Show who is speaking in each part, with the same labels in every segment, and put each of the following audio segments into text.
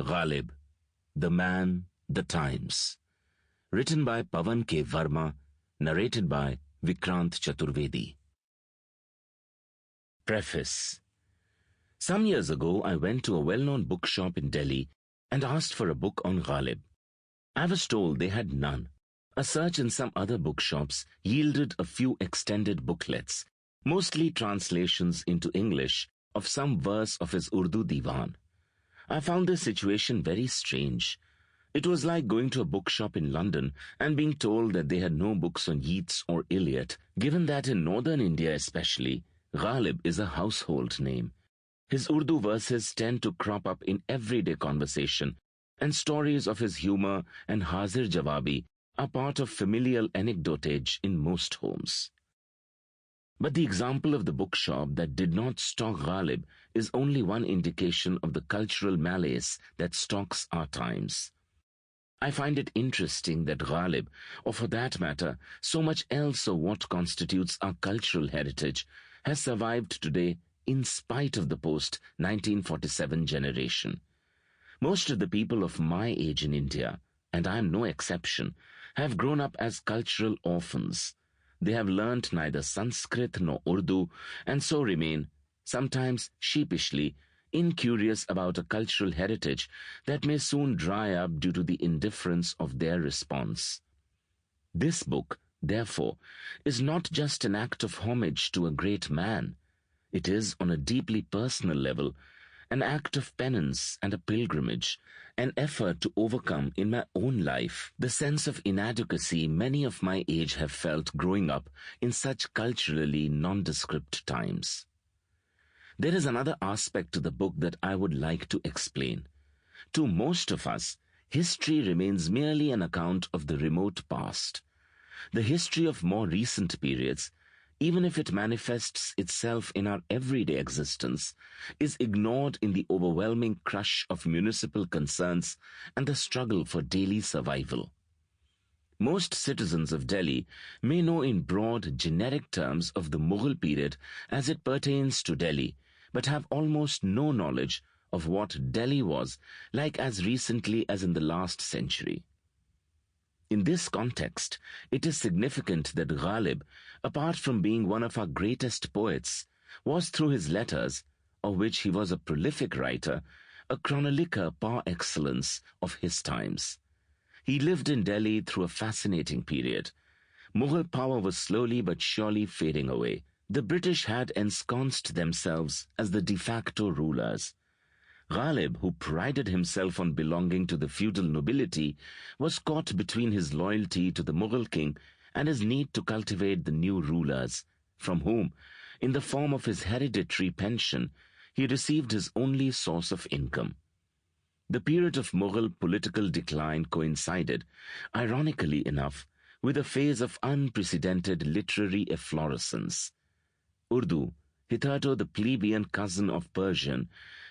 Speaker 1: Ghalib, The Man, the Times. Written by Pavan K. Varma, narrated by Vikrant Chaturvedi. Preface. Some years ago, I went to a well-known bookshop in Delhi and asked for a book on Ghalib. I was told they had none. A search in some other bookshops yielded a few extended booklets, mostly translations into English of some verse of his Urdu divan. I found this situation very strange. It was like going to a bookshop in London and being told that they had no books on Yeats or Eliot, given that in northern India especially, Ghalib is a household name. His Urdu verses tend to crop up in everyday conversation, and stories of his humor and hazir jawabi are part of familial anecdotage in most homes. But the example of the bookshop that did not stock Ghalib is only one indication of the cultural malaise that stalks our times. I find it interesting that Ghalib, or for that matter, so much else of what constitutes our cultural heritage, has survived today in spite of the post-1947 generation. Most of the people of my age in India, and I am no exception, have grown up as cultural orphans. They have learnt neither Sanskrit nor Urdu, and so remain, sometimes sheepishly, incurious about a cultural heritage that may soon dry up due to the indifference of their response. This book, therefore, is not just an act of homage to a great man. It is, on a deeply personal level, an act of penance and a pilgrimage, an effort to overcome in my own life the sense of inadequacy many of my age have felt growing up in such culturally nondescript times. There is another aspect to the book that I would like to explain. To most of us, history remains merely an account of the remote past. The history of more recent periods, even if it manifests itself in our everyday existence, is ignored in the overwhelming crush of municipal concerns and the struggle for daily survival. Most citizens of Delhi may know in broad, generic terms of the Mughal period as it pertains to Delhi, but have almost no knowledge of what Delhi was like as recently as in the last century. In this context, it is significant that Ghalib, apart from being one of our greatest poets, was through his letters, of which he was a prolific writer, a chronicler par excellence of his times. He lived in Delhi through a fascinating period. Mughal power was slowly but surely fading away. The British had ensconced themselves as the de facto rulers. Ghalib, who prided himself on belonging to the feudal nobility, was caught between his loyalty to the Mughal king and his need to cultivate the new rulers, from whom, in the form of his hereditary pension, he received his only source of income. The period of Mughal political decline coincided, ironically enough, with a phase of unprecedented literary efflorescence. Urdu, hitherto the plebeian cousin of Persian,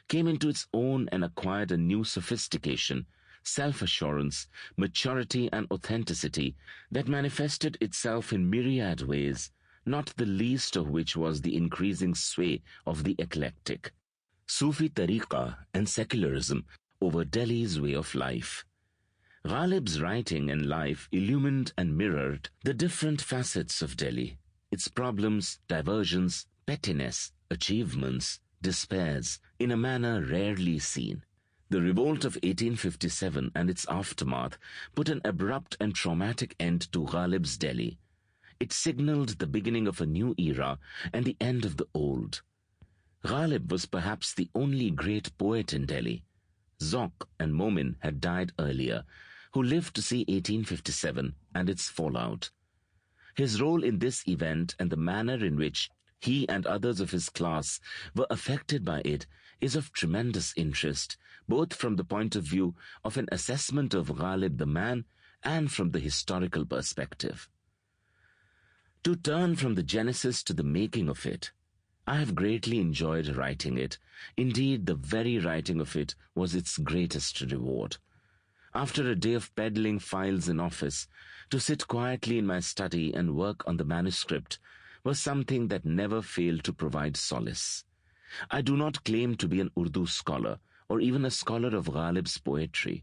Speaker 1: came into its own and acquired a new sophistication, self-assurance, maturity and authenticity that manifested itself in myriad ways, not the least of which was the increasing sway of the eclectic, Sufi tariqa and secularism over Delhi's way of life. Ghalib's writing and life illumined and mirrored the different facets of Delhi, its problems, diversions, pettiness, achievements, despairs, in a manner rarely seen. The Revolt of 1857 and its aftermath put an abrupt and traumatic end to Ghalib's Delhi. It signaled the beginning of a new era and the end of the old. Ghalib was perhaps the only great poet in Delhi. Zauq and Momin had died earlier, who lived to see 1857 and its fallout. His role in this event and the manner in which he and others of his class were affected by it is of tremendous interest, both from the point of view of an assessment of Ghalib the man and from the historical perspective. To turn from the genesis to the making of it, I have greatly enjoyed writing it. Indeed, the very writing of it was its greatest reward. After a day of peddling files in office, to sit quietly in my study and work on the manuscript was something that never failed to provide solace. I do not claim to be an Urdu scholar or even a scholar of Ghalib's poetry.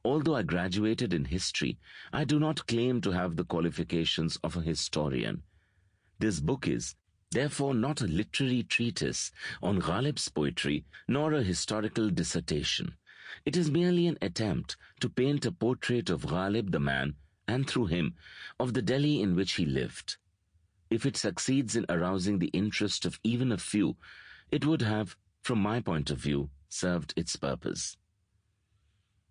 Speaker 1: Although I graduated in history, I do not claim to have the qualifications of a historian. This book is, therefore, not a literary treatise on Ghalib's poetry, nor a historical dissertation. It is merely an attempt to paint a portrait of Ghalib the man, and through him, of the Delhi in which he lived. If it succeeds in arousing the interest of even a few, it would have, from my point of view, served its purpose.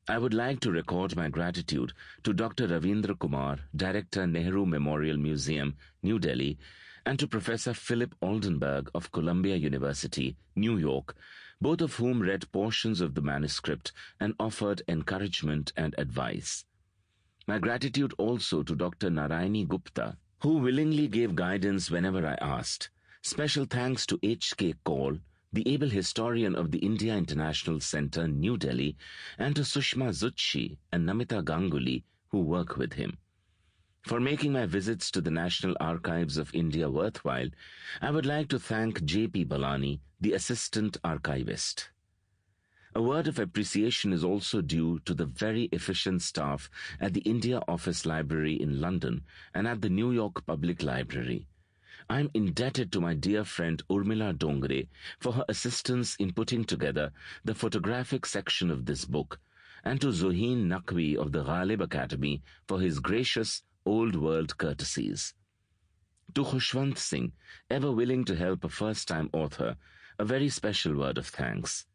Speaker 1: I would like to record my gratitude to Dr. Ravindra Kumar, Director, Nehru Memorial Museum, New Delhi, and to Professor Philip Oldenburg of Columbia University, New York, both of whom read portions of the manuscript and offered encouragement and advice. My gratitude also to Dr. Narayani Gupta, who willingly gave guidance whenever I asked. Special thanks to H.K. Kaul, the able historian of the India International Centre, New Delhi, and to Sushma Zutshi and Namita Ganguly, who work with him. For making my visits to the National Archives of India worthwhile, I would like to thank J.P. Balani, the Assistant Archivist. A word of appreciation is also due to the very efficient staff at the India Office Library in London and at the New York Public Library. I am indebted to my dear friend Urmila Dongre for her assistance in putting together the photographic section of this book, and to Zoheen Naqvi of the Ghalib Academy for his gracious old world courtesies. To Khushwant Singh, ever willing to help a first-time author, a very special word of thanks.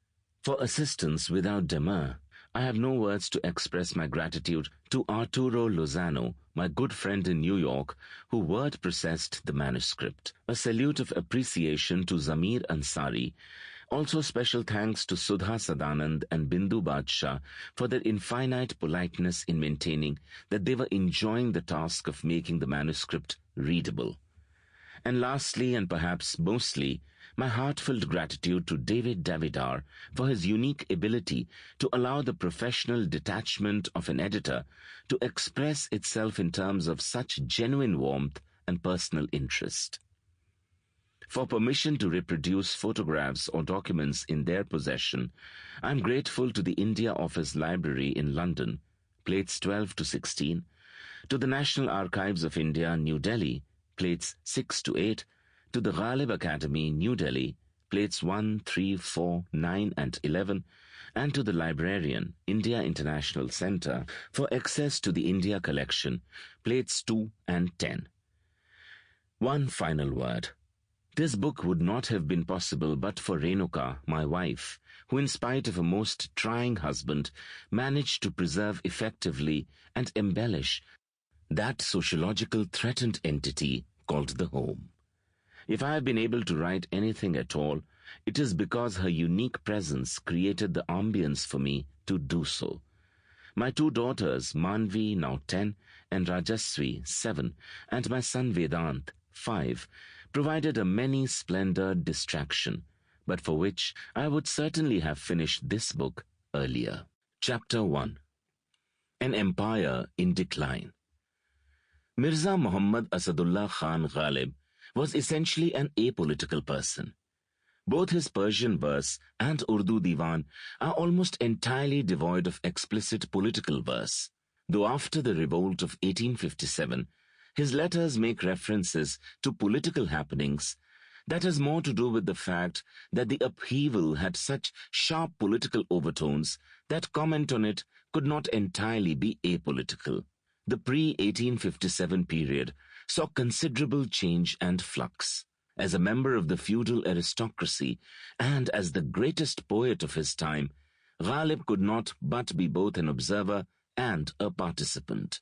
Speaker 1: For assistance without demur, I have no words to express my gratitude to Arturo Lozano, my good friend in New York, who word-processed the manuscript. A salute of appreciation to Zamir Ansari. Also special thanks to Sudha Sadanand and Bindu Badshah for their infinite politeness in maintaining that they were enjoying the task of making the manuscript readable. And lastly, and perhaps mostly, my heartfelt gratitude to David Davidar for his unique ability to allow the professional detachment of an editor to express itself in terms of such genuine warmth and personal interest. For permission to reproduce photographs or documents in their possession, I am grateful to the India Office Library in London, plates 12 to 16, to the National Archives of India, New Delhi, plates 6 to 8, to the Ghalib Academy, New Delhi, plates 1, 3, 4, 9 and 11, and to the librarian, India International Centre, for access to the India collection, plates 2 and 10. One final word. This book would not have been possible but for Renuka, my wife, who in spite of a most trying husband, managed to preserve effectively and embellish that sociological threatened entity called the home. If I have been able to write anything at all, it is because her unique presence created the ambience for me to do so. My two daughters, Manvi, now 10, and Rajaswi, 7, and my son Vedant, 5, provided a many-splendored distraction, but for which I would certainly have finished this book earlier. Chapter 1. An Empire in Decline. Mirza Muhammad Asadullah Khan Ghalib was essentially an apolitical person. Both his Persian verse and Urdu divan are almost entirely devoid of explicit political verse, though after the revolt of 1857, his letters make references to political happenings that has more to do with the fact that the upheaval had such sharp political overtones that comment on it could not entirely be apolitical. The pre-1857 period saw considerable change and flux. As a member of the feudal aristocracy and as the greatest poet of his time, Ghalib could not but be both an observer and a participant.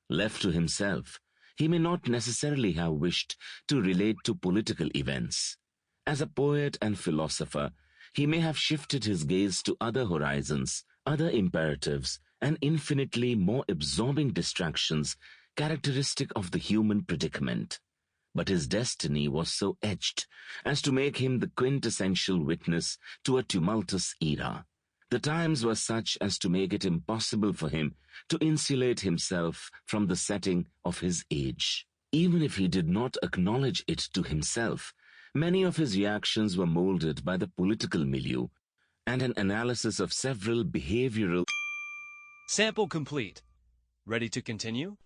Speaker 1: Left to himself, he may not necessarily have wished to relate to political events. As a poet and philosopher, he may have shifted his gaze to other horizons, other imperatives, and infinitely more absorbing distractions characteristic of the human predicament. But his destiny was so etched as to make him the quintessential witness to a tumultuous era. The times were such as to make it impossible for him to insulate himself from the setting of his age. Even if he did not acknowledge it to himself, many of his reactions were molded by the political milieu, and an analysis of several behavioral.
Speaker 2: Sample complete. Ready to continue?